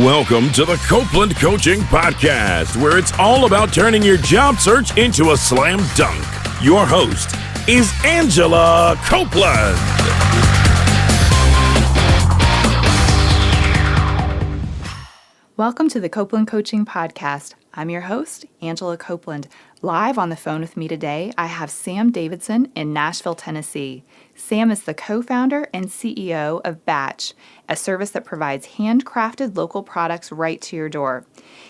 Welcome to the Copeland Coaching Podcast, where it's all about turning your job search into a slam dunk. Your host is Angela Copeland. Welcome to the Copeland Coaching Podcast. I'm your host, Angela Copeland. Live on the phone with me today, I have Sam Davidson in Nashville, Tennessee. Sam is the co-founder and CEO of Batch, a service that provides handcrafted local products right to your door.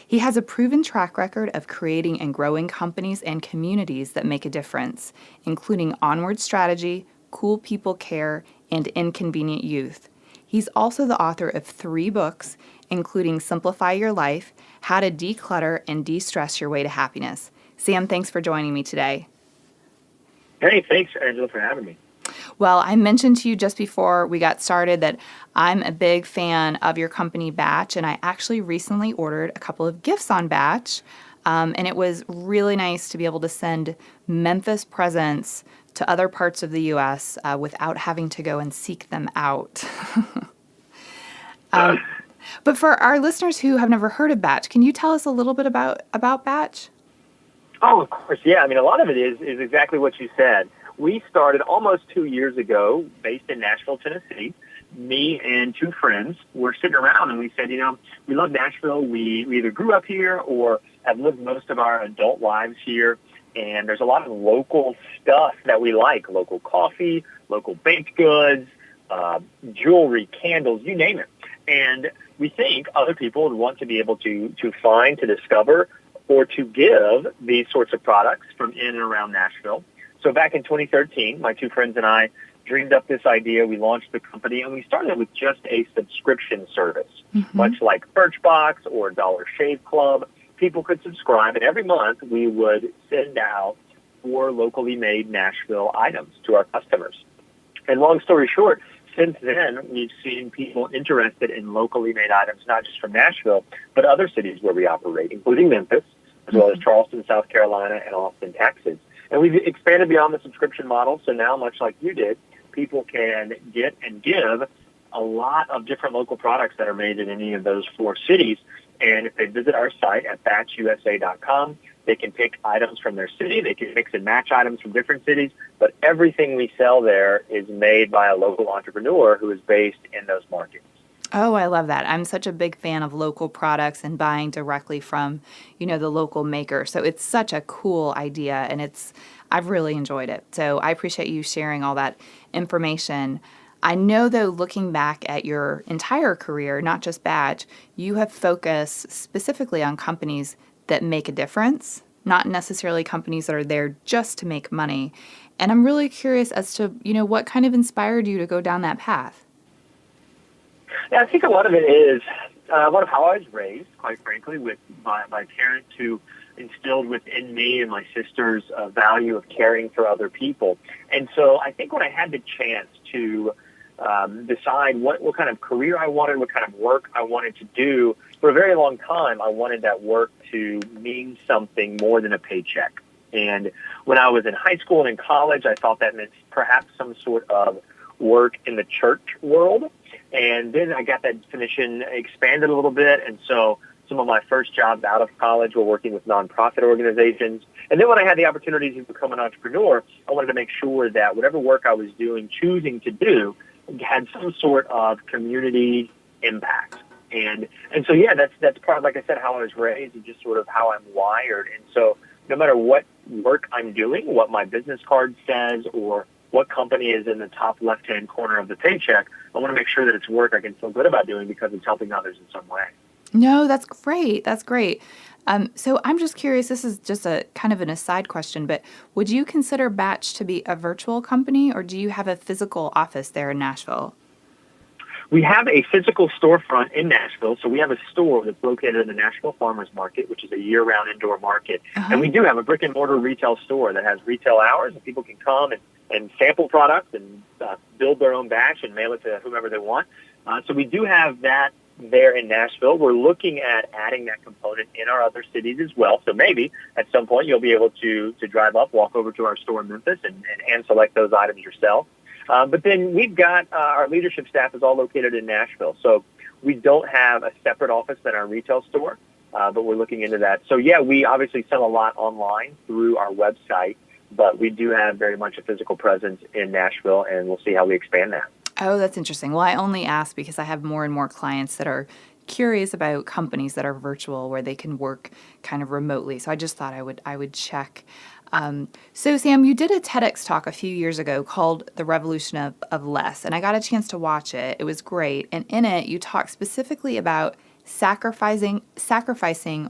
He has a proven track record of creating and growing companies and communities that make a difference, including Onward Strategy, Cool People Care, and Inconvenient Youth. He's also the author of 3 books, including Simplify Your Life, How to Declutter and De-Stress Your Way to Happiness. Sam, thanks for joining me today. Hey, thanks, Angela, for having me. Well, I mentioned to you just before we got started that I'm a big fan of your company, Batch, and I actually recently ordered a couple of gifts on Batch, and it was really nice to be able to send Memphis presents to other parts of the U.S. Without having to go and seek them out. But for our listeners who have never heard of Batch, can you tell us a little bit about Batch? Oh, of course, yeah. I mean, a lot of it is exactly what you said. We started almost 2 years ago, based in Nashville, Tennessee. Me and 2 friends were sitting around, and we said, we love Nashville. We either grew up here or have lived most of our adult lives here, and there's a lot of local stuff that we like, local coffee, local baked goods, jewelry, candles, you name it. And we think other people would want to be able to find, to discover, or to give these sorts of products from in and around Nashville. So back in 2013, my 2 friends and I dreamed up this idea. We launched the company, and we started with just a subscription service, much like Birchbox or Dollar Shave Club. People could subscribe, and every month we would send out 4 locally made Nashville items to our customers. And long story short, since then, we've seen people interested in locally made items, not just from Nashville, but other cities where we operate, including Memphis, as well as Charleston, South Carolina, and Austin, Texas. And we've expanded beyond the subscription model, so now, much like you did, people can get and give a lot of different local products that are made in any of those 4 cities. And if they visit our site at batchusa.com, they can pick items from their city. They can mix and match items from different cities. But everything we sell there is made by a local entrepreneur who is based in those markets. Oh, I love that. I'm such a big fan of local products and buying directly from, the local maker. So it's such a cool idea, and I've really enjoyed it. So I appreciate you sharing all that information. I know, though, looking back at your entire career, not just Batch, you have focused specifically on companies that make a difference, not necessarily companies that are there just to make money. And I'm really curious as to, what kind of inspired you to go down that path? Yeah, I think a lot of it is a lot of how I was raised, quite frankly, with my parents who instilled within me and my sisters a value of caring for other people. And so I think when I had the chance to decide what kind of career I wanted, what kind of work I wanted to do, for a very long time, I wanted that work to mean something more than a paycheck. And when I was in high school and in college, I thought that meant perhaps some sort of work in the church world. And then I got that definition expanded a little bit. And so some of my first jobs out of college were working with nonprofit organizations. And then when I had the opportunity to become an entrepreneur, I wanted to make sure that whatever work I was choosing to do, had some sort of community impact. And so, yeah, that's part of, like I said, how I was raised and just sort of how I'm wired. And so no matter what work I'm doing, what my business card says, or what company is in the top left-hand corner of the paycheck, I want to make sure that it's work I can feel good about doing because it's helping others in some way. No, that's great. That's great. So I'm just curious, this is just a kind of an aside question, but would you consider Batch to be a virtual company, or do you have a physical office there in Nashville? We have a physical storefront in Nashville. So we have a store that's located in the Nashville Farmers Market, which is a year-round indoor market. And we do have a brick-and-mortar retail store that has retail hours, and people can come and sample products and build their own batch and mail it to whomever they want. So we do have that there in Nashville. We're looking at adding that component in our other cities as well. So maybe at some point you'll be able to drive up, walk over to our store in Memphis and hand select those items yourself. But then we've got our leadership staff is all located in Nashville. So We don't have a separate office than our retail store, but we're looking into that. So, yeah, we obviously sell a lot online through our website, but we do have very much a physical presence in Nashville, and we'll see how we expand that. Oh, that's interesting. Well, I only ask because I have more and more clients that are curious about companies that are virtual where they can work kind of remotely. So I just thought I would check. So Sam, you did a TEDx talk a few years ago called The Revolution of Less, and I got a chance to watch it. It was great. And in it, you talk specifically about sacrificing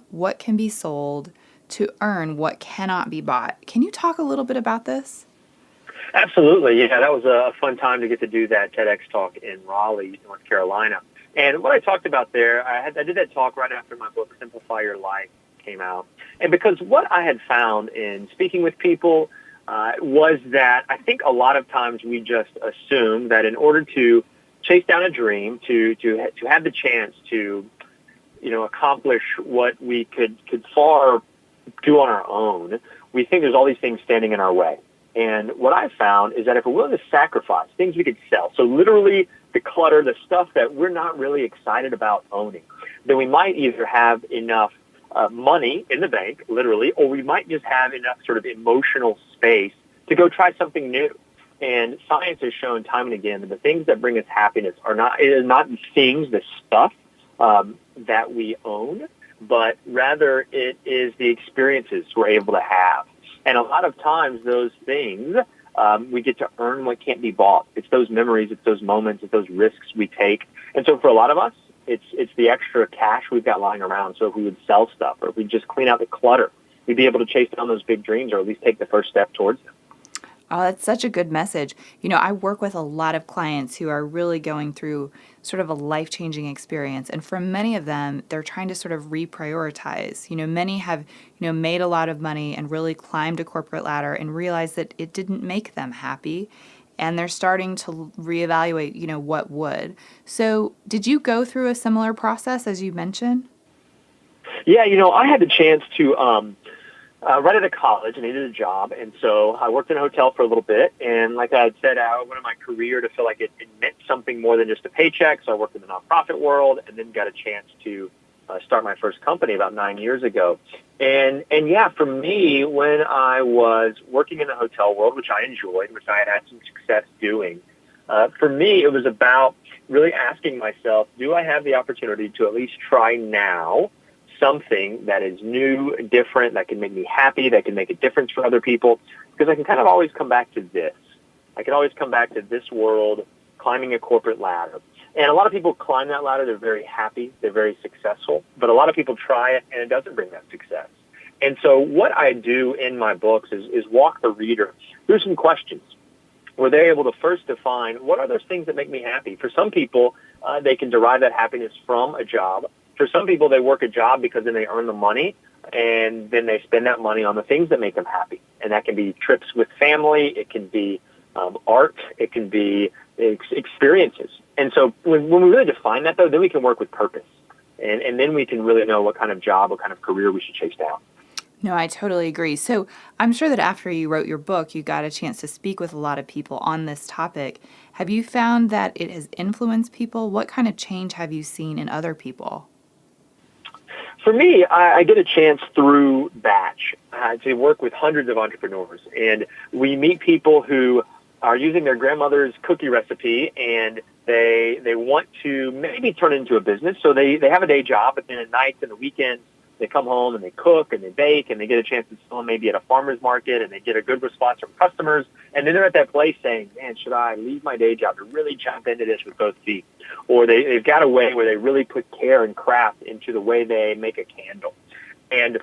what can be sold to earn what cannot be bought. Can you talk a little bit about this? Absolutely. Yeah, that was a fun time to get to do that TEDx talk in Raleigh, North Carolina. And what I talked about there, I did that talk right after my book, Simplify Your Life, came out. And because what I had found in speaking with people was that I think a lot of times we just assume that in order to chase down a dream, to have the chance to, accomplish what we could far do on our own, we think there's all these things standing in our way. And what I found is that if we're willing to sacrifice things we could sell, so literally the clutter, the stuff that we're not really excited about owning, then we might either have enough money in the bank, literally, or we might just have enough sort of emotional space to go try something new. And science has shown time and again that the things that bring us happiness are not the things, the stuff that we own, but rather it is the experiences we're able to have. And a lot of times those things, we get to earn what can't be bought. It's those memories, it's those moments, it's those risks we take. And so for a lot of us, it's the extra cash we've got lying around. So if we would sell stuff or if we just clean out the clutter, we'd be able to chase down those big dreams or at least take the first step towards them. Oh, that's such a good message. I work with a lot of clients who are really going through sort of a life-changing experience. And for many of them, they're trying to sort of reprioritize. Many have, made a lot of money and really climbed a corporate ladder and realized that it didn't make them happy. And they're starting to reevaluate, what would. So did you go through a similar process as you mentioned? Yeah, I had the chance to right out of college, I needed a job, and so I worked in a hotel for a little bit, and like I had said, I wanted my career to feel like it meant something more than just a paycheck, so I worked in the nonprofit world, and then got a chance to start my first company about 9 years ago. And yeah, for me, when I was working in the hotel world, which I enjoyed, which I had some success doing, for me, it was about really asking myself, do I have the opportunity to at least try now something that is new, different, that can make me happy, that can make a difference for other people, because I can kind of always come back to this. I can always come back to this world, climbing a corporate ladder. And a lot of people climb that ladder, they're very happy, they're very successful, but a lot of people try it and it doesn't bring that success. And so what I do in my books is walk the reader through some questions where they're able to first define what are those things that make me happy. For some people, they can derive that happiness from a job. For some people, they work a job because then they earn the money, and then they spend that money on the things that make them happy. And that can be trips with family, it can be art, it can be experiences. And so when we really define that, though, then we can work with purpose. And then we can really know what kind of job, what kind of career we should chase down. No, I totally agree. So I'm sure that after you wrote your book, you got a chance to speak with a lot of people on this topic. Have you found that it has influenced people? What kind of change have you seen in other people? For me, I get a chance through Batch to work with hundreds of entrepreneurs, and we meet people who are using their grandmother's cookie recipe, and they want to maybe turn it into a business. So they have a day job, but then at nights and the weekends, they come home and they cook and they bake and they get a chance to sell maybe at a farmer's market and they get a good response from customers. And then they're at that place saying, man, should I leave my day job to really jump into this with both feet? Or they've got a way where they really put care and craft into the way they make a candle. And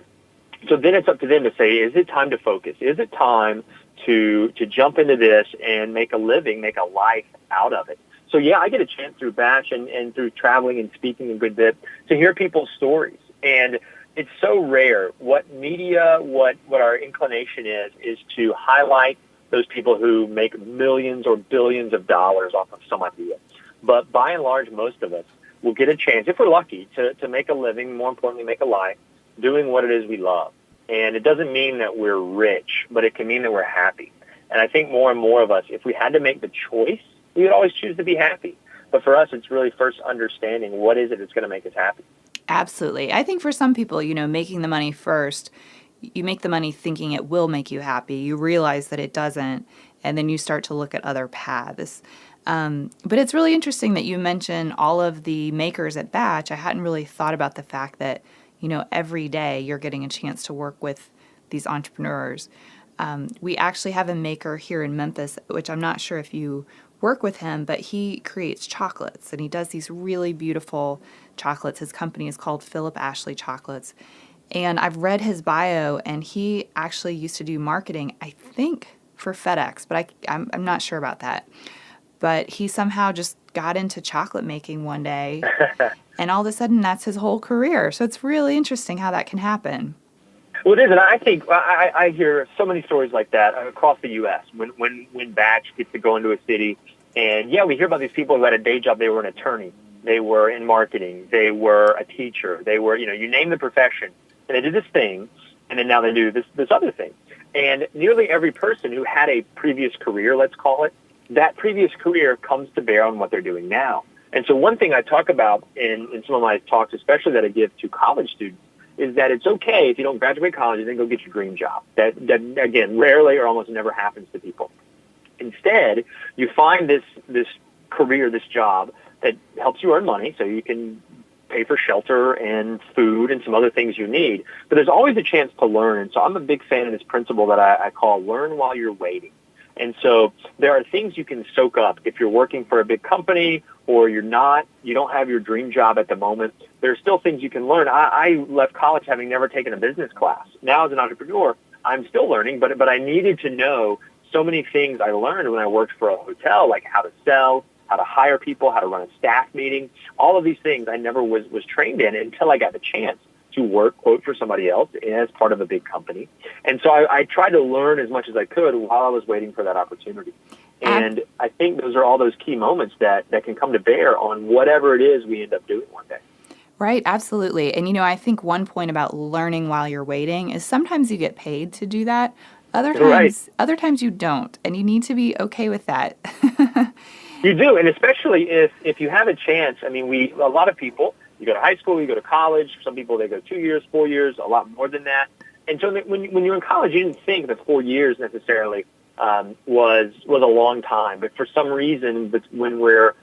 so then it's up to them to say, is it time to focus? Is it time to jump into this and make a living, make a life out of it? So yeah, I get a chance through Batch and through traveling and speaking a good bit to hear people's stories. And it's so rare. What media, what our inclination is to highlight those people who make millions or billions of dollars off of some idea. But by and large, most of us will get a chance, if we're lucky, to make a living, more importantly, make a life, doing what it is we love. And it doesn't mean that we're rich, but it can mean that we're happy. And I think more and more of us, if we had to make the choice, we would always choose to be happy. But for us, it's really first understanding what is it that's going to make us happy. Absolutely. I think for some people, making the money first, you make the money thinking it will make you happy. You realize that it doesn't, and then you start to look at other paths. But it's really interesting that you mention all of the makers at Batch. I hadn't really thought about the fact that, every day you're getting a chance to work with these entrepreneurs. We actually have a maker here in Memphis, which I'm not sure if you work with him, but he creates chocolates, and he does these really beautiful chocolates. His company is called Philip Ashley Chocolates. And I've read his bio, and he actually used to do marketing, I think, for FedEx, but I'm not sure about that. But he somehow just got into chocolate making one day, and all of a sudden that's his whole career. So it's really interesting how that can happen. Well, it is, and I think I hear so many stories like that across the U.S. When Batch gets to go into a city, and we hear about these people who had a day job. They were an attorney, they were in marketing, they were a teacher, they were, you name the profession, and they did this thing, and then now they do this other thing. And nearly every person who had a previous career, let's call it, that previous career comes to bear on what they're doing now. And so one thing I talk about in some of my talks, especially that I give to college students, is that it's okay if you don't graduate college and then go get your dream job. That again, rarely or almost never happens to people. Instead, you find this career, this job that helps you earn money so you can pay for shelter and food and some other things you need. But there's always a chance to learn. And so I'm a big fan of this principle that I call learn while you're waiting. And so there are things you can soak up if you're working for a big company or you don't have your dream job at the moment. There are still things you can learn. I left college having never taken a business class. Now as an entrepreneur, I'm still learning, but I needed to know so many things I learned when I worked for a hotel, like how to sell, how to hire people, how to run a staff meeting. All of these things I never was trained in until I got the chance to work, quote, for somebody else as part of a big company. And so I tried to learn as much as I could while I was waiting for that opportunity. And I think those are all those key moments that can come to bear on whatever it is we end up doing one day. Right, absolutely. And, I think one point about learning while you're waiting is sometimes you get paid to do that. Other times you don't, and you need to be okay with that. You do, and especially if you have a chance. I mean, a lot of people, you go to high school, you go to college. Some people, they go 2 years, 4 years, a lot more than that. And so when you're in college, you didn't think that 4 years necessarily was a long time. But for some reason, when we're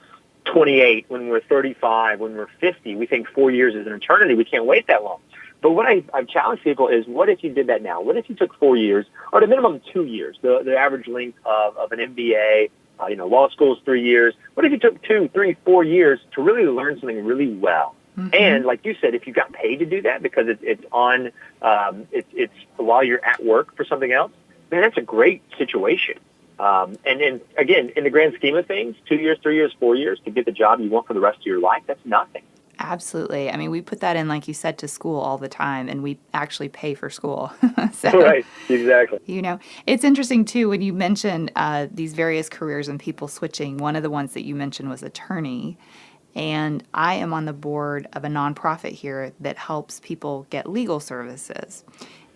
28, when we're 35, when we're 50, we think 4 years is an eternity. We can't wait that long. But what I've challenged people is, what if you did that now? What if you took 4 years, or at a minimum 2 years, the average length of an MBA? Law school is 3 years. What if you took 2, 3, 4 years to really learn something really well? Mm-hmm. And like you said, if you got paid to do that because it's while you're at work for something else, man, that's a great situation. And again, in the grand scheme of things, 2 years, 3 years, 4 years to get the job you want for the rest of your life, that's nothing. Absolutely. I mean, we put that in, like you said, to school all the time, and we actually pay for school. Right, exactly. It's interesting, too, when you mention these various careers and people switching. One of the ones that you mentioned was attorney, and I am on the board of a nonprofit here that helps people get legal services.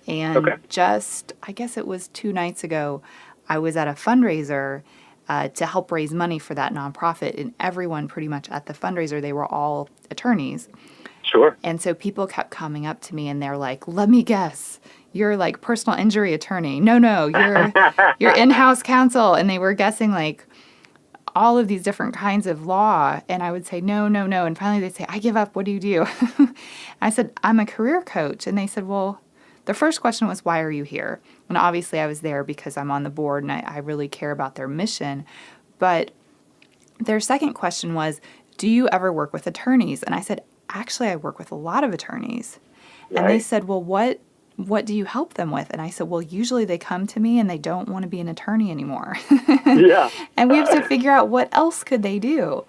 And I guess it was 2 nights ago, I was at a fundraiser to help raise money for that nonprofit, and everyone pretty much at the fundraiser, they were all attorneys. Sure. And so people kept coming up to me, and they're like, "Let me guess, you're like personal injury attorney. No, you're in-house counsel." And they were guessing like all of these different kinds of law, and I would say, no. And finally they'd say, "I give up. What do you do?" I said, "I'm a career coach." And they said, "Well," the first question was, "Why are you here?" And obviously I was there because I'm on the board and I really care about their mission. But their second question was, "Do you ever work with attorneys?" And I said, "Actually, I work with a lot of attorneys." Right. And they said, "Well, what do you help them with?" And I said, "Well, usually they come to me and they don't want to be an attorney anymore." Yeah. And we have to figure out what else could they do.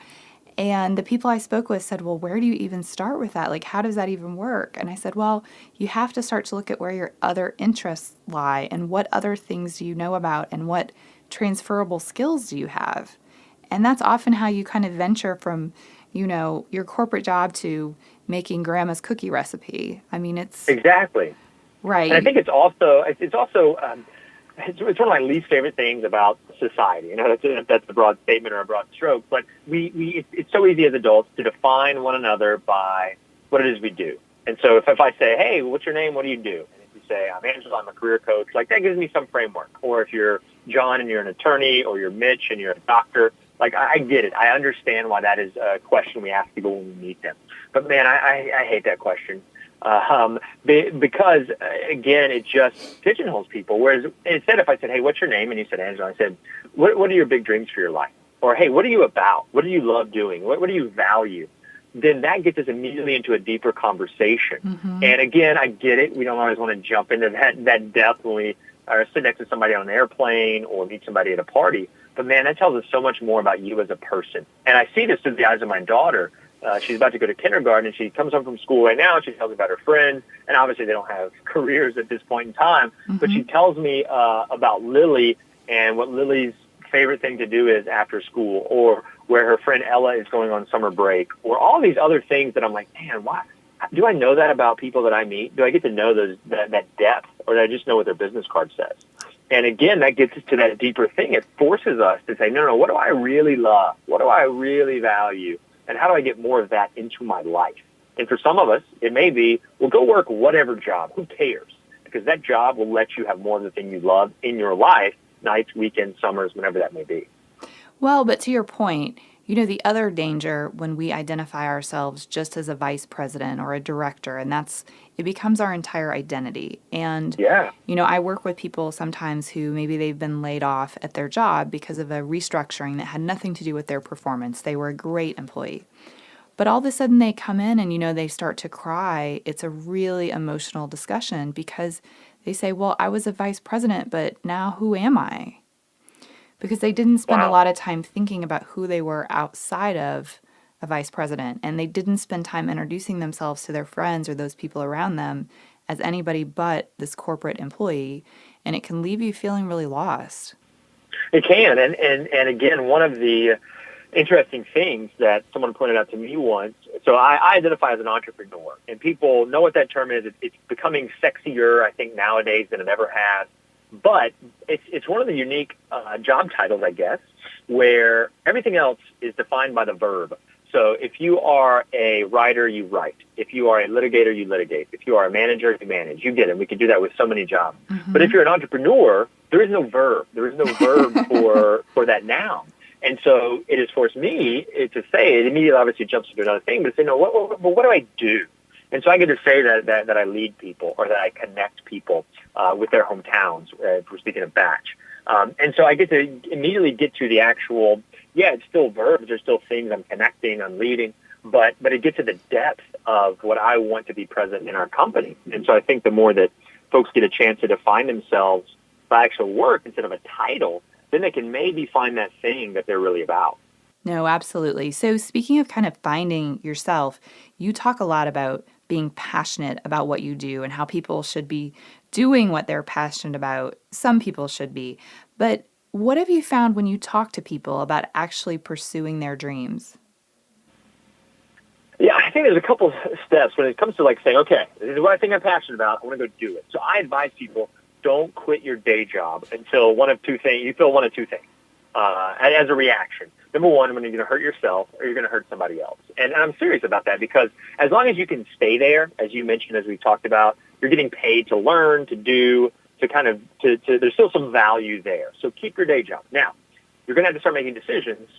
And the people I spoke with said, "Well, where do you even start with that? Like, how does that even work?" And I said, "Well, you have to start to look at where your other interests lie and what other things do you know about and what transferable skills do you have." And that's often how you kind of venture from, your corporate job to making grandma's cookie recipe. I mean, it's... Exactly. Right. And I think it's also it's one of my least favorite things about society. You know, that's a broad statement or a broad stroke, but it's so easy as adults to define one another by what it is we do. And so if I say, hey, what's your name? What do you do? And if you say, I'm Angela, I'm a career coach, like that gives me some framework. Or if you're John and you're an attorney, or you're Mitch and you're a doctor, like I get it. I understand why that is a question we ask people when we meet them. But man, I hate that question. Because again, it just pigeonholes people. Whereas instead, if I said, hey, what's your name? And you said, Angela, I said, what are your big dreams for your life? Or, hey, what are you about? What do you love doing? What do you value? Then that gets us immediately into a deeper conversation. Mm-hmm. And again, I get it. We don't always want to jump into that depth when we are sitting next to somebody on an airplane or meet somebody at a party. But man, that tells us so much more about you as a person. And I see this through the eyes of my daughter. She's about to go to kindergarten, and she comes home from school right now, and she tells me about her friends. And obviously they don't have careers at this point in time. Mm-hmm. But she tells me about Lily and what Lily's favorite thing to do is after school, or where her friend Ella is going on summer break, or all these other things that I'm like, man, why do I know that about people that I meet? Do I get to know that depth, or do I just know what their business card says? And again, that gets us to that deeper thing. It forces us to say, no, what do I really love? What do I really value? And how do I get more of that into my life? And for some of us, it may be, well, go work whatever job. Who cares? Because that job will let you have more of the thing you love in your life, nights, weekends, summers, whenever that may be. Well, but to your point, the other danger when we identify ourselves just as a vice president or a director, and it becomes our entire identity. And, I work with people sometimes who maybe they've been laid off at their job because of a restructuring that had nothing to do with their performance. They were a great employee. But all of a sudden they come in and, they start to cry. It's a really emotional discussion because they say, well, I was a vice president, but now who am I? Because they didn't spend a lot of time thinking about who they were outside of a vice president, and they didn't spend time introducing themselves to their friends or those people around them as anybody but this corporate employee, and it can leave you feeling really lost. It can, and again, one of the interesting things that someone pointed out to me once, so I identify as an entrepreneur, and people know what that term is. It's becoming sexier, I think, nowadays than it ever has. But it's one of the unique job titles, I guess, where everything else is defined by the verb. So if you are a writer, you write. If you are a litigator, you litigate. If you are a manager, you manage. You get it. We can do that with so many jobs. Mm-hmm. But if you're an entrepreneur, there is no verb. There is no verb for that noun. And so it has forced me to say, it immediately obviously jumps into another thing, but say, no, what do I do? And so I get to say that I lead people, or that I connect people with their hometowns, if we're speaking of batch. And so I get to immediately get to the actual, it's still verbs, there's still things I'm connecting, I'm leading, but it gets to the depth of what I want to be present in our company. And so I think the more that folks get a chance to define themselves by actual work instead of a title, then they can maybe find that thing that they're really about. No, absolutely. So speaking of kind of finding yourself, you talk a lot about being passionate about what you do and how people should be doing what they're passionate about. Some people should be. But what have you found when you talk to people about actually pursuing their dreams? Yeah, I think there's a couple steps when it comes to saying, okay, this is what I think I'm passionate about. I want to go do it. So I advise people, don't quit your day job until you feel one of two things as a reaction. Number one, when you're going to hurt yourself or you're going to hurt somebody else. And I'm serious about that because as long as you can stay there, as you mentioned, as we talked about, you're getting paid to learn, to do, there's still some value there. So keep your day job. Now, you're going to have to start making decisions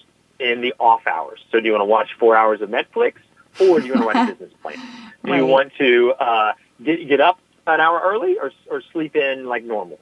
in the off hours. So do you want to watch 4 hours of Netflix, or do you want to write a business plan? Do you want to get up an hour early or sleep in like normal?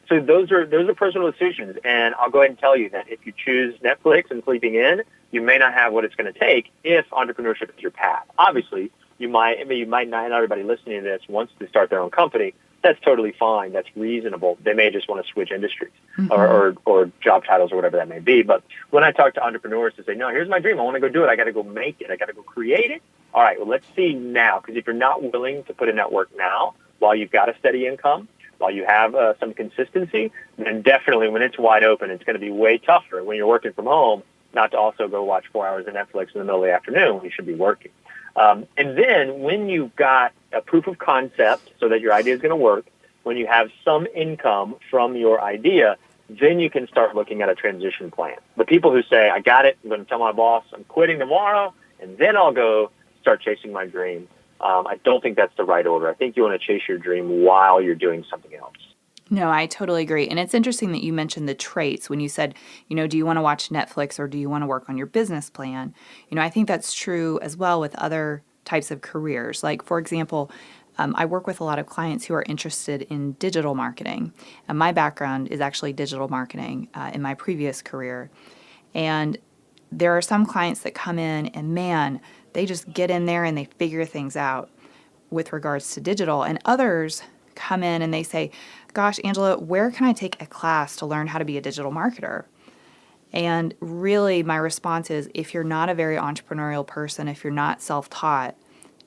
So those are personal decisions. And I'll go ahead and tell you that if you choose Netflix and sleeping in, you may not have what it's going to take if entrepreneurship is your path. Obviously, you might not everybody listening to this wants to start their own company. That's totally fine. That's reasonable. They may just want to switch industries or job titles or whatever that may be. But when I talk to entrepreneurs to say, no, here's my dream. I want to go do it. I got to go make it. I got to go create it. All right, well, let's see now. Because if you're not willing to put in that work now, while you've got a steady income, while you have some consistency, then definitely when it's wide open, it's going to be way tougher when you're working from home not to also go watch 4 hours of Netflix in the middle of the afternoon when you should be working. And then when you've got a proof of concept so that your idea is going to work, when you have some income from your idea, then you can start looking at a transition plan. The people who say, I got it, I'm going to tell my boss I'm quitting tomorrow, and then I'll go start chasing my dream. I don't think that's the right order. I think you want to chase your dream while you're doing something else. No, I totally agree. And it's interesting that you mentioned the traits when you said, do you want to watch Netflix or do you want to work on your business plan? I think that's true as well with other types of careers. Like, for example, I work with a lot of clients who are interested in digital marketing. And my background is actually digital marketing in my previous career. And there are some clients that come in and, man, they just get in there and they figure things out with regards to digital. And others come in and they say, gosh, Angela, where can I take a class to learn how to be a digital marketer? And really my response is, if you're not a very entrepreneurial person, if you're not self-taught,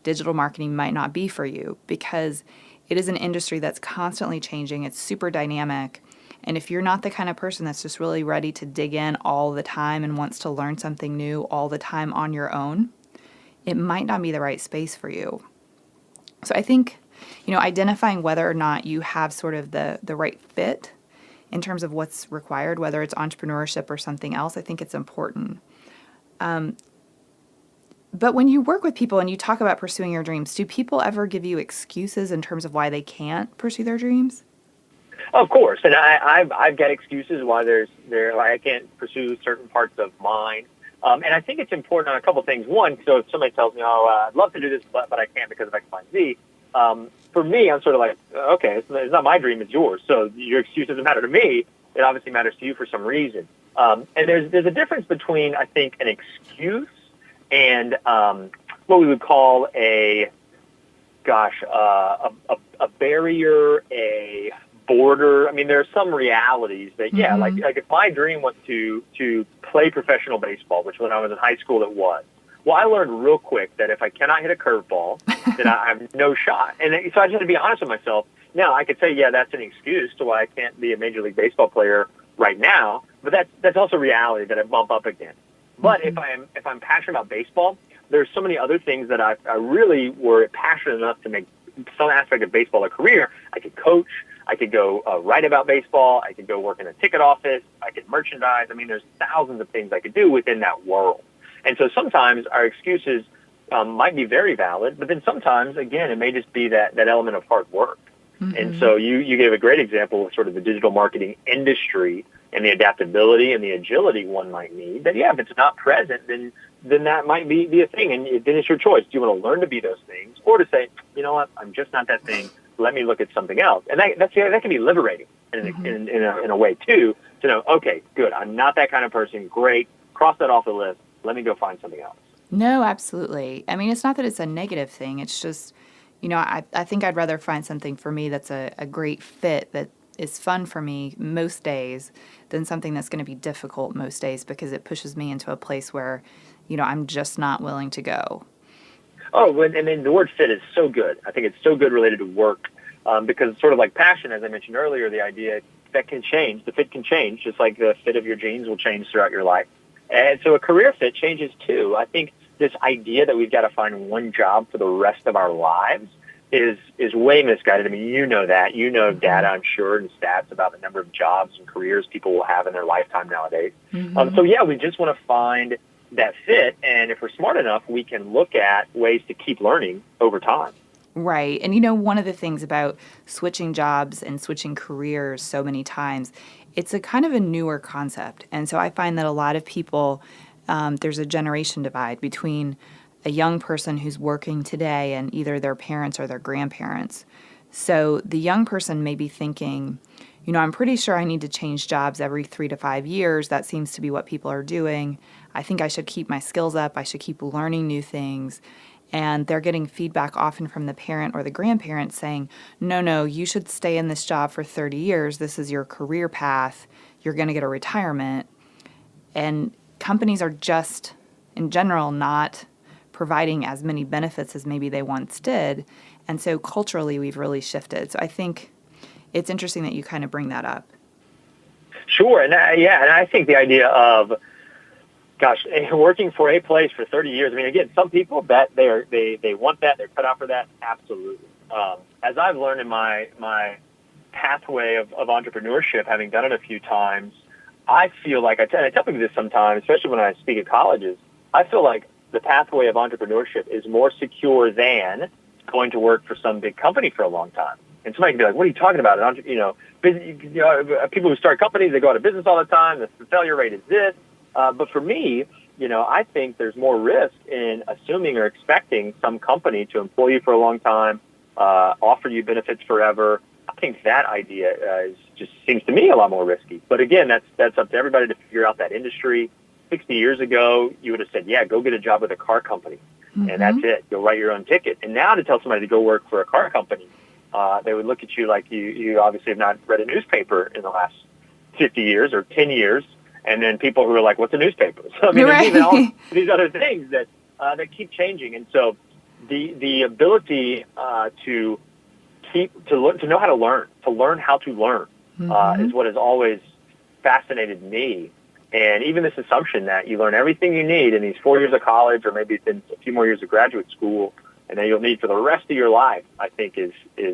digital marketing might not be for you, because it is an industry that's constantly changing. It's super dynamic. And if you're not the kind of person that's just really ready to dig in all the time and wants to learn something new all the time on your own, it might not be the right space for you. So I think, identifying whether or not you have sort of the right fit in terms of what's required, whether it's entrepreneurship or something else, I think it's important. But when you work with people and you talk about pursuing your dreams, do people ever give you excuses in terms of why they can't pursue their dreams? Of course, and I've got excuses why I can't pursue certain parts of mine. And I think it's important on a couple things. One, so if somebody tells me, I'd love to do this, but I can't because of X, Y, and Z, for me, I'm sort of like, okay, it's not my dream, it's yours. So your excuse doesn't matter to me. It obviously matters to you for some reason. And there's a difference between, I think, an excuse and what we would call a barrier, a border. I mean, there are some realities that, like if my dream was to play professional baseball, which when I was in high school it was. Well, I learned real quick that if I cannot hit a curveball, then I have no shot. And so I just had to be honest with myself. Now, I could say, that's an excuse to why I can't be a Major League Baseball player right now, but that's also reality that I bump up against. But if I'm passionate about baseball, there's so many other things that I really were passionate enough to make some aspect of baseball a career. I could coach. I could go write about baseball. I could go work in a ticket office. I could merchandise. I mean, there's thousands of things I could do within that world. And so sometimes our excuses might be very valid, but then sometimes, again, it may just be that element of hard work. Mm-hmm. And so you gave a great example of sort of the digital marketing industry and the adaptability and the agility one might need. That, if it's not present, then that might be a thing. And then it's your choice. Do you want to learn to be those things, or to say, you know what, I'm just not that thing. Let me look at something else. And that can be liberating in a way, too, to know, okay, good, I'm not that kind of person. Great. Cross that off the list. Let me go find something else. No, absolutely. I mean, it's not that it's a negative thing. It's just, I think I'd rather find something for me that's a great fit, that is fun for me most days, than something that's going to be difficult most days, because it pushes me into a place where, I'm just not willing to go. Oh, and then the word fit is so good. I think it's so good related to work, because it's sort of like passion, as I mentioned earlier, the idea that can change. The fit can change, just like the fit of your jeans will change throughout your life. And so a career fit changes too. I think this idea that we've got to find one job for the rest of our lives is way misguided. I mean, you know that. You know data, I'm sure, and stats about the number of jobs and careers people will have in their lifetime nowadays. Mm-hmm. So we just want to find that fit. And if we're smart enough, we can look at ways to keep learning over time. Right. And one of the things about switching jobs and switching careers so many times, it's a kind of a newer concept. And so I find that a lot of people, there's a generation divide between a young person who's working today and either their parents or their grandparents. So the young person may be thinking, I'm pretty sure I need to change jobs every 3 to 5 years. That seems to be what people are doing. I think I should keep my skills up. I should keep learning new things. And they're getting feedback often from the parent or the grandparent saying, no, you should stay in this job for 30 years. This is your career path. You're going to get a retirement. And companies are just, in general, not providing as many benefits as maybe they once did. And so culturally, we've really shifted. So I think it's interesting that you kind of bring that up. Sure. And I think the idea of, working for a place for 30 years. I mean, again, some people that they want that, they're cut out for that. Absolutely. As I've learned in my pathway of entrepreneurship, having done it a few times, I feel like, I tell people this sometimes, especially when I speak at colleges, I feel like the pathway of entrepreneurship is more secure than going to work for some big company for a long time. And somebody can be like, what are you talking about? People who start companies, they go out of business all the time. The failure rate is this. But for me, I think there's more risk in assuming or expecting some company to employ you for a long time, offer you benefits forever. I think that idea just seems to me a lot more risky. But again, that's up to everybody to figure out that industry. 60 years ago, you would have said, yeah, go get a job with a car company. Mm-hmm. And that's it. You'll write your own ticket. And now to tell somebody to go work for a car company, they would look at you like you obviously have not read a newspaper in the last 50 years or 10 years. And then people who are like, what's a newspaper? So, I mean, there's even all these other things that keep changing. And so the ability to know how to learn how to learn mm-hmm. Is what has always fascinated me. And even this assumption that you learn everything you need in these 4 years of college, or maybe it's in a few more years of graduate school, and then you'll need for the rest of your life, I think is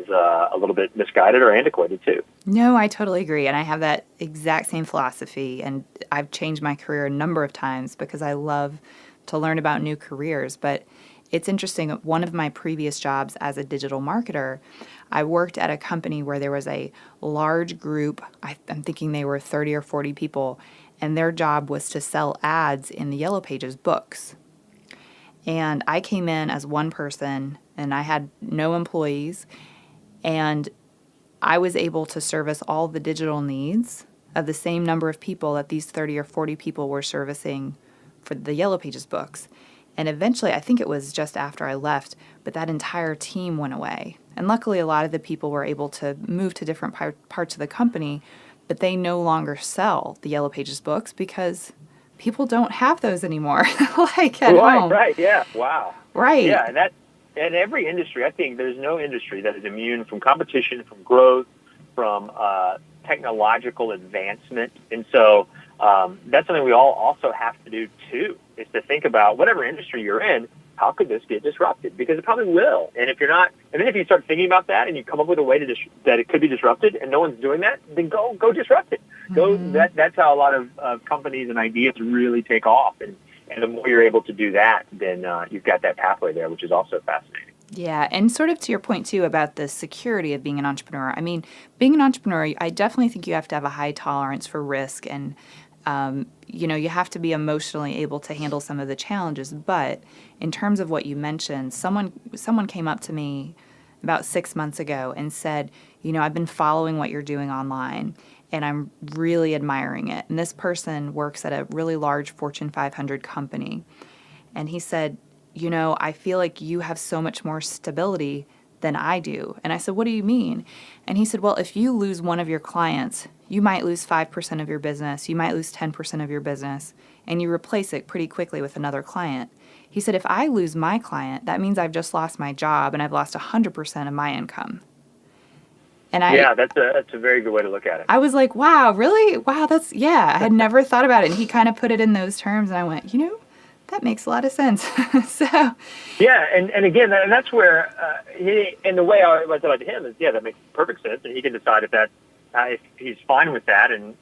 a little bit misguided or antiquated too. No, I totally agree. And I have that exact same philosophy. And I've changed my career a number of times because I love to learn about new careers. But it's interesting. One of my previous jobs as a digital marketer, I worked at a company where there was a large group. I'm thinking they were 30 or 40 people. And their job was to sell ads in the Yellow Pages books. And I came in as one person, and I had no employees, and I was able to service all the digital needs of the same number of people that these 30 or 40 people were servicing for the Yellow Pages books. And eventually, I think it was just after I left, but that entire team went away. And luckily, a lot of the people were able to move to different parts of the company, but they no longer sell the Yellow Pages books because people don't have those anymore. Like at home. Right, yeah, wow. Right. Yeah, and every industry, I think there's no industry that is immune from competition, from growth, from technological advancement. And so that's something we all also have to do too, is to think about whatever industry you're in, how could this get disrupted? Because it probably will. And if you're not, and then if you start thinking about that and you come up with a way that it could be disrupted and no one's doing that, then go disrupt it. Mm-hmm. That's how a lot of companies and ideas really take off. And the more you're able to do that, then you've got that pathway there, which is also fascinating. Yeah, and sort of to your point, too, about the security of being an entrepreneur. I mean, being an entrepreneur, I definitely think you have to have a high tolerance for risk and you have to be emotionally able to handle some of the challenges. But in terms of what you mentioned, someone came up to me about 6 months ago and said, I've been following what you're doing online, and I'm really admiring it. And this person works at a really large Fortune 500 company. And he said, I feel like you have so much more stability than I do. And I said, what do you mean? And he said, well, if you lose one of your clients, you might lose 5% of your business, you might lose 10% of your business, and you replace it pretty quickly with another client. He said, if I lose my client, that means I've just lost my job and I've lost 100% of my income. And that's a very good way to look at it. I was like, wow, really? Wow, I had never thought about it. And he kind of put it in those terms, and I went, that makes a lot of sense. So, yeah, and again, and that's where the way I said to him is, that makes perfect sense, and he can decide if he's fine with that and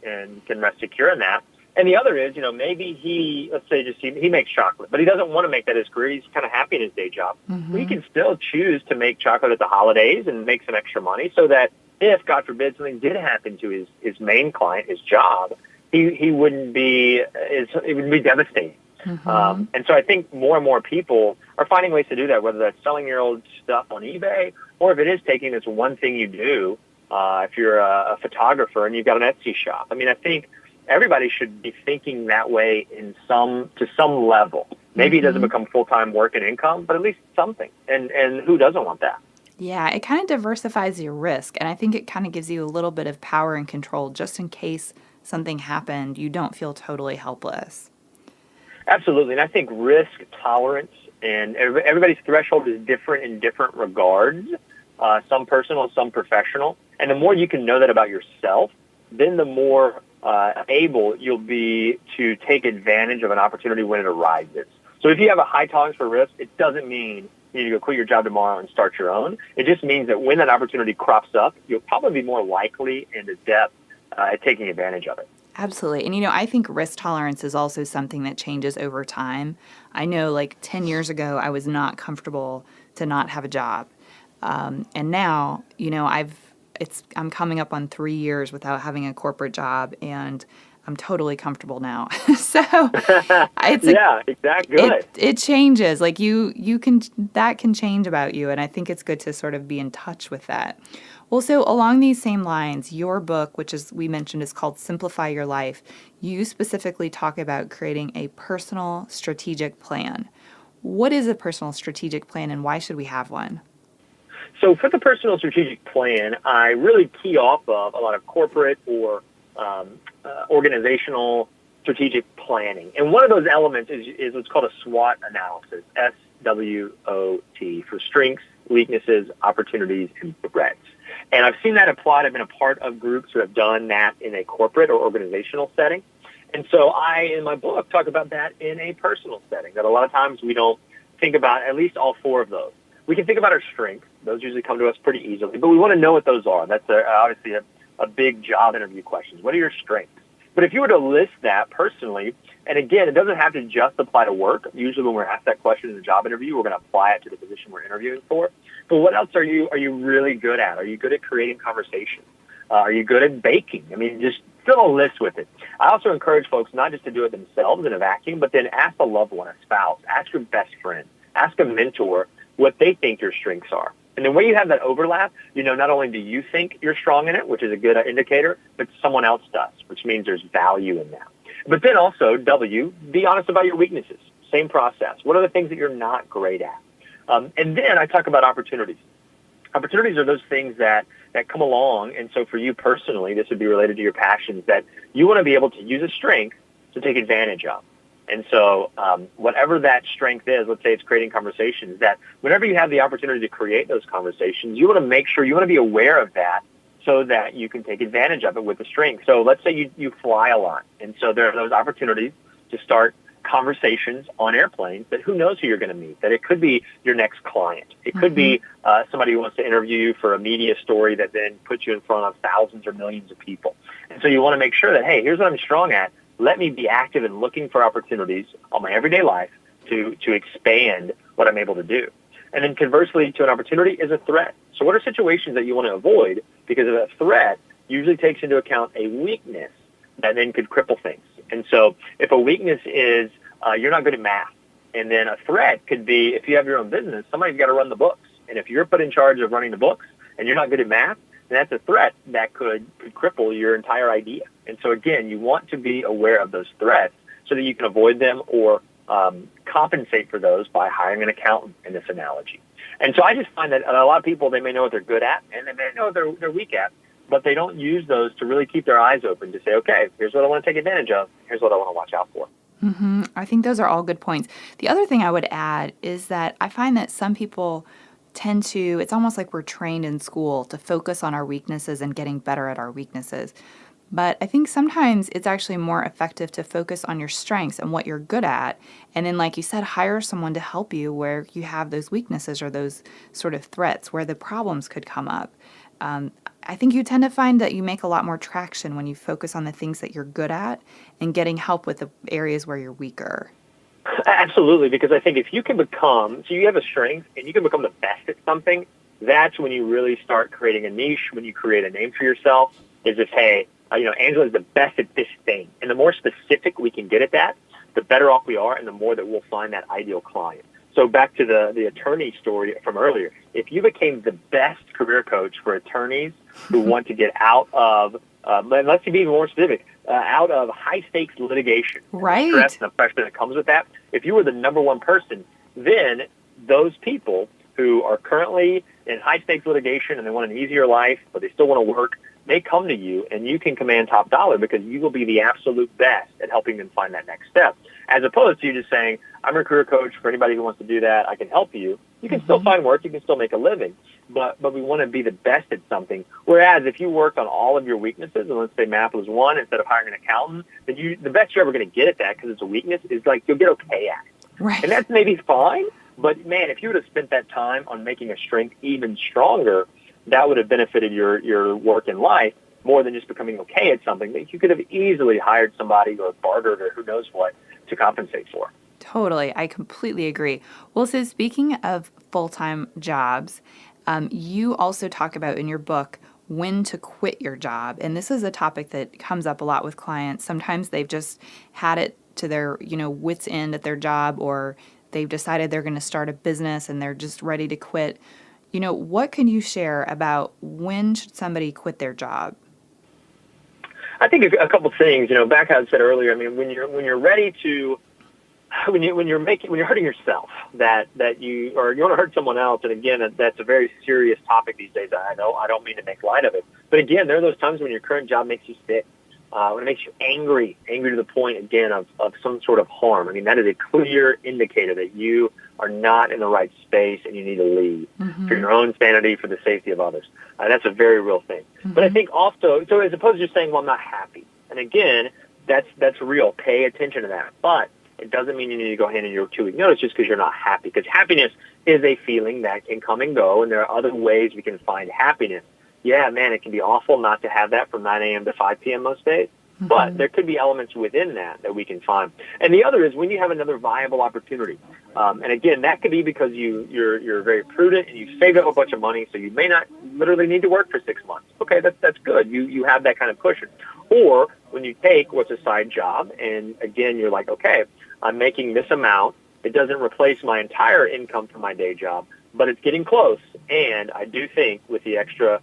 can rest secure in that. And the other is, maybe he makes chocolate, but he doesn't want to make that his career. He's kind of happy in his day job. Mm-hmm. But he can still choose to make chocolate at the holidays and make some extra money, so that if, God forbid, something did happen to his main client, his job, he wouldn't be it would be devastating. Mm-hmm. And so I think more and more people are finding ways to do that, whether that's selling your old stuff on eBay, or if it is taking this one thing you do, if you're a photographer and you've got an Etsy shop. I mean, I think everybody should be thinking that way to some level. Maybe mm-hmm. It doesn't become full-time work and income, but at least something. And who doesn't want that? Yeah, it kind of diversifies your risk, and I think it kind of gives you a little bit of power and control just in case something happened. You don't feel totally helpless. Absolutely. And I think risk tolerance and everybody's threshold is different in different regards, some personal, some professional. And the more you can know that about yourself, then the more able you'll be to take advantage of an opportunity when it arises. So if you have a high tolerance for risk, it doesn't mean you need to go quit your job tomorrow and start your own. It just means that when that opportunity crops up, you'll probably be more likely and adept at taking advantage of it. Absolutely. And, I think risk tolerance is also something that changes over time. I know like 10 years ago, I was not comfortable to not have a job. And now, I'm coming up on 3 years without having a corporate job, and I'm totally comfortable now. So it's yeah, exactly. Good. It changes. Like that can change about you. And I think it's good to sort of be in touch with that. Well, so along these same lines, your book, which we mentioned, is called Simplify Your Life. You specifically talk about creating a personal strategic plan. What is a personal strategic plan, and why should we have one? So for the personal strategic plan, I really key off of a lot of corporate or organizational strategic planning. And one of those elements is what's called a SWOT analysis, SWOT, for strengths, weaknesses, opportunities, and threats. And I've seen that applied. I've been a part of groups who have done that in a corporate or organizational setting. And so I, in my book, talk about that in a personal setting, that a lot of times we don't think about at least all four of those. We can think about our strengths. Those usually come to us pretty easily, but we want to know what those are. That's obviously a big job interview question. What are your strengths? But if you were to list that personally, and again, it doesn't have to just apply to work. Usually when we're asked that question in a job interview, we're going to apply it to the position we're interviewing for. But what else are you really good at? Are you good at creating conversations? Are you good at baking? I mean, just fill a list with it. I also encourage folks not just to do it themselves in a vacuum, but then ask a loved one, a spouse, ask your best friend, ask a mentor what they think your strengths are. And then when you have that overlap, not only do you think you're strong in it, which is a good indicator, but someone else does, which means there's value in that. But then also, W, be honest about your weaknesses. Same process. What are the things that you're not great at? And then I talk about opportunities. Opportunities are those things that come along. And so for you personally, this would be related to your passions, that you want to be able to use a strength to take advantage of. And so whatever that strength is, let's say it's creating conversations, that whenever you have the opportunity to create those conversations, you want to make sure, you want to be aware of that so that you can take advantage of it with the strength. So let's say you fly a lot. And so there are those opportunities to start conversations on airplanes that who knows who you're going to meet, that it could be your next client. It could be somebody who wants to interview you for a media story that then puts you in front of thousands or millions of people. And so you want to make sure that, hey, here's what I'm strong at. Let me be active in looking for opportunities on my everyday life to expand what I'm able to do. And then conversely to an opportunity is a threat. So what are situations that you want to avoid? Because a threat usually takes into account a weakness that then could cripple things. And so if a weakness is you're not good at math, and then a threat could be if you have your own business, somebody's got to run the books. And if you're put in charge of running the books and you're not good at math, then that's a threat that could cripple your entire idea. And so, again, you want to be aware of those threats so that you can avoid them or compensate for those by hiring an accountant in this analogy. And so I just find that a lot of people, they may know what they're good at and they may know what they're weak at, but they don't use those to really keep their eyes open to say, okay, here's what I want to take advantage of. Here's what I want to watch out for. Mm-hmm. I think those are all good points. The other thing I would add is that I find that some people tend to, it's almost like we're trained in school to focus on our weaknesses and getting better at our weaknesses. But I think sometimes it's actually more effective to focus on your strengths and what you're good at. And then, like you said, hire someone to help you where you have those weaknesses or those sort of threats where the problems could come up. I think you tend to find that you make a lot more traction when you focus on the things that you're good at and getting help with the areas where you're weaker. Absolutely, because I think if you can become, so you have a strength and you can become the best at something, that's when you really start creating a niche, when you create a name for yourself, is if, hey, Angela is the best at this thing. And the more specific we can get at that, the better off we are and the more that we'll find that ideal client. So back to the attorney story from earlier, if you became the best career coach for attorneys who want to get out of, let's be even more specific, out of high-stakes litigation, right, and the stress and the pressure that comes with that, if you were the number one person, then those people who are currently in high-stakes litigation and they want an easier life, but they still want to work, they come to you and you can command top dollar because you will be the absolute best at helping them find that next step. As opposed to you just saying, I'm a career coach for anybody who wants to do that. I can help you. You can still find work. You can still make a living. But we want to be the best at something. Whereas if you work on all of your weaknesses, and let's say math was one, instead of hiring an accountant, then the best you're ever going to get at that, because it's a weakness, is like you'll get okay at it. Right. And that's maybe fine, but man, if you would have spent that time on making a strength even stronger, that would have benefited your work in life more than just becoming okay at something that you could have easily hired somebody or bartered or who knows what to compensate for. Totally. I completely agree. Well, so speaking of full-time jobs, you also talk about in your book when to quit your job. And this is a topic that comes up a lot with clients. Sometimes they've just had it to their, wits end at their job, or they've decided they're going to start a business and they're just ready to quit. What can you share about when should somebody quit their job? I think a couple things, back how I said earlier, I mean, when you're ready to, when you're hurting yourself, that you want to hurt someone else, and again, that's a very serious topic these days. I know I don't mean to make light of it, but again, there are those times when your current job makes you sick, when it makes you angry to the point again of some sort of harm. I mean, that is a clear indicator that you are not in the right space and you need to leave for your own sanity, for the safety of others. That's a very real thing. But I think also, so as opposed to just saying, well, I'm not happy, and again, that's real. Pay attention to that, but it doesn't mean you need to go hand in your 2-week notice just because you're not happy, because happiness is a feeling that can come and go, and there are other ways we can find happiness. Yeah, man, it can be awful not to have that from 9 a.m. to 5 p.m. most days, but there could be elements within that we can find. And the other is when you have another viable opportunity. And again, that could be because you're very prudent and you saved up a bunch of money, so you may not literally need to work for 6 months. Okay, that's good. You have that kind of cushion. Or when you take what's a side job, and again, you're like, okay, I'm making this amount. It doesn't replace my entire income from my day job, but it's getting close. And I do think with the extra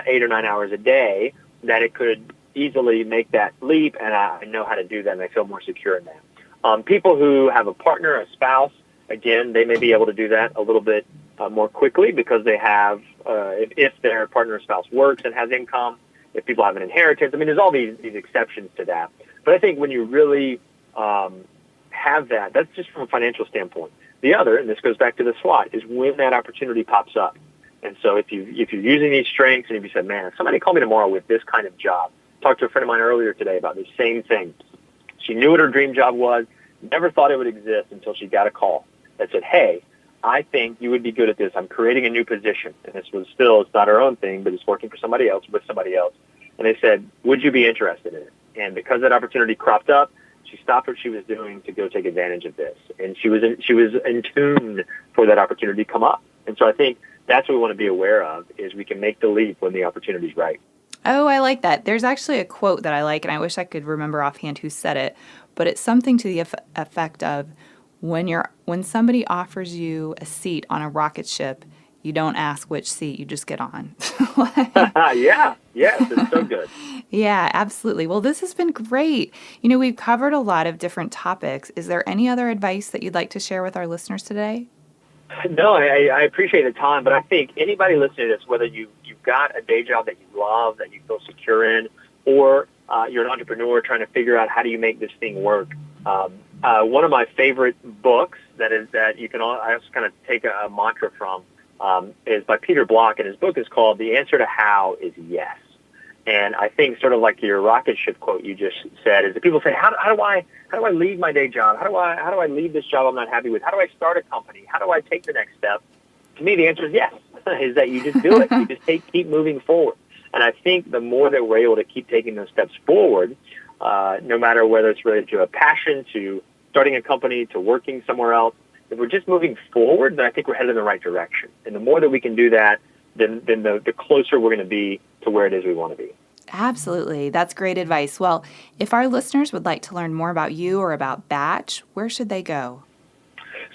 8 or 9 hours a day that it could easily make that leap, and I know how to do that, and I feel more secure in that. People who have a partner, a spouse, again, they may be able to do that a little bit more quickly because they have, if their partner or spouse works and has income, if people have an inheritance. I mean, there's all these exceptions to that. But I think when you really have that, that's just from a financial standpoint. The other, and this goes back to the SWOT, is when that opportunity pops up. And so if you're using these strengths, and if you said, man, if somebody called me tomorrow with this kind of job, talked to a friend of mine earlier today about the same thing. She knew what her dream job was, never thought it would exist until she got a call that said, hey, I think you would be good at this. I'm creating a new position. And this was still, it's not her own thing, but it's working for somebody else, with somebody else. And they said, would you be interested in it? And because that opportunity cropped up, she stopped what she was doing to go take advantage of this. And she was in tune for that opportunity to come up. And so I think that's what we want to be aware of, is we can make the leap when the opportunity's right. Oh, I like that. There's actually a quote that I like, and I wish I could remember offhand who said it, but it's something to the effect of, when somebody offers you a seat on a rocket ship, you don't ask which seat, you just get on. Yeah, yes, it's so good. Yeah, absolutely. Well, this has been great. We've covered a lot of different topics. Is there any other advice that you'd like to share with our listeners today? No, I appreciate the time, but I think anybody listening to this, whether you've got a day job that you love, that you feel secure in, or you're an entrepreneur trying to figure out how do you make this thing work. One of my favorite books that you can I also kind of take a mantra from is by Peter Block, and his book is called The Answer to How is Yes. And I think sort of like your rocket ship quote you just said is that people say, how do I leave my day job? How do I leave this job I'm not happy with? How do I start a company? How do I take the next step? To me, the answer is yes, is that you just do it. You just keep moving forward. And I think the more that we're able to keep taking those steps forward, no matter whether it's related to a passion, to starting a company, to working somewhere else, if we're just moving forward, then I think we're headed in the right direction. And the more that we can do that, then the closer we're going to be to where it is we want to be. Absolutely. That's great advice. Well, if our listeners would like to learn more about you or about Batch, where should they go?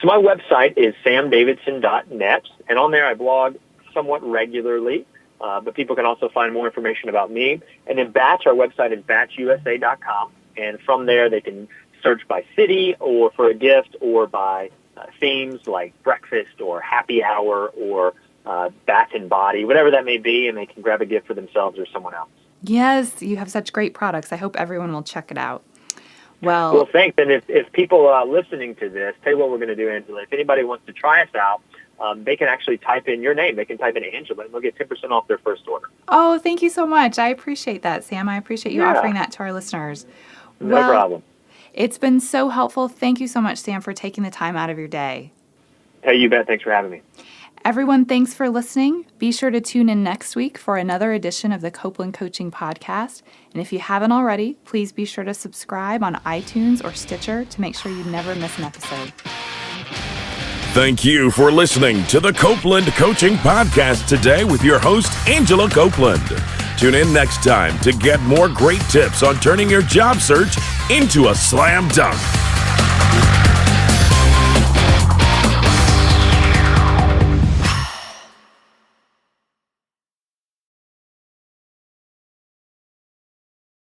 So my website is samdavidson.net, and on there I blog somewhat regularly, but people can also find more information about me. And then Batch, our website is batchusa.com, and from there they can search by city or for a gift, or by themes like breakfast or happy hour or bath and body, whatever that may be, and they can grab a gift for themselves or someone else. Yes, you have such great products. I hope everyone will check it out. Well, thanks. And if people listening to this, tell you what we're going to do, Angela. If anybody wants to try us out, they can actually type in your name. They can type in Angela, and they'll get 10% off their first order. Oh, thank you so much. I appreciate that, Sam. I appreciate you offering that to our listeners. No problem. It's been so helpful. Thank you so much, Sam, for taking the time out of your day. Hey, you bet. Thanks for having me. Everyone, thanks for listening. Be sure to tune in next week for another edition of the Copeland Coaching Podcast. And if you haven't already, please be sure to subscribe on iTunes or Stitcher to make sure you never miss an episode. Thank you for listening to the Copeland Coaching Podcast today with your host, Angela Copeland. Tune in next time to get more great tips on turning your job search into a slam dunk.